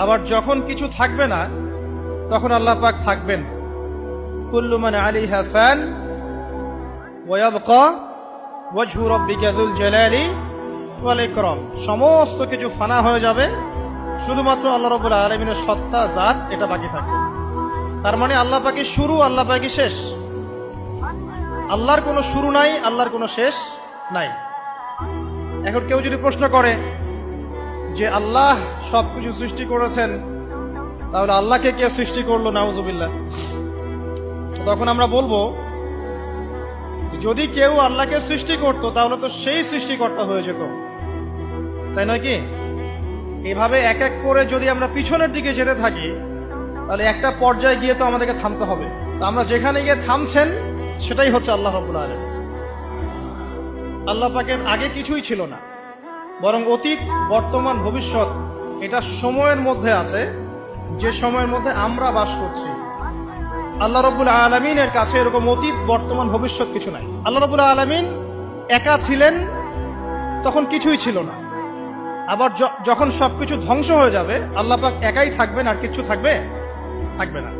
আবার যখন কিছু থাকবে না তখন আল্লাহ পাক থাকবেন। কুল্লু মান আলাইহা ফান ওয়া ইয়াবকা ওয়াজহু রাব্বিকা যুল জালালি ওয়াল ইকরাম। সমস্ত কিছু ফানা হয়ে যাবে, শুধুমাত্র আল্লাহ রাব্বুল আলামিনের সত্তা জাত এটা বাকি থাকবে। তার মানে আল্লাহ পাকের শুরু, আল্লাহ পাকের শেষ। আল্লাহর কোনো শুরু নাই, আল্লাহর কোনো শেষ নাই। এখন কেউ যদি প্রশ্ন করে যে আল্লাহ সবকিছু সৃষ্টি করেছেন, তাহলে আল্লাহকে কে সৃষ্টি করলো? নাউজুবিল্লাহ। তখন আমরা বলবো, যদি কেউ আল্লাহকে সৃষ্টি করত তাহলে তো সেই সৃষ্টিকর্তা হয়ে যেত, তাই নয় কি? এভাবে এক এক করে যদি আমরা পিছনের দিকে যেতে থাকি তাহলে একটা পর্যায়ে গিয়ে তো আমাদেরকে থামতে হবে। তো আমরা যেখানে গিয়ে থামছেন সেটাই হচ্ছে আল্লাহ রাব্বুল আলামিন। আল্লাহ পাকের আগে কিছুই ছিল না, বরং অতীত, বর্তমান, ভবিষ্যৎ এটা সময়ের মধ্যে আছে, যে সময়ের মধ্যে আমরা বাস করছি। আল্লাহ রাব্বুল আলামিনের কাছে এরকম অতীত, বর্তমান, ভবিষ্যৎ কিছু নাই। আল্লাহ রাব্বুল আলামিন একা ছিলেন, তখন কিছুই ছিল না। আবার যখন সবকিছু ধ্বংস হয়ে যাবে, আল্লাহ পাক একাই থাকবেন, আর কিছু থাকবে না।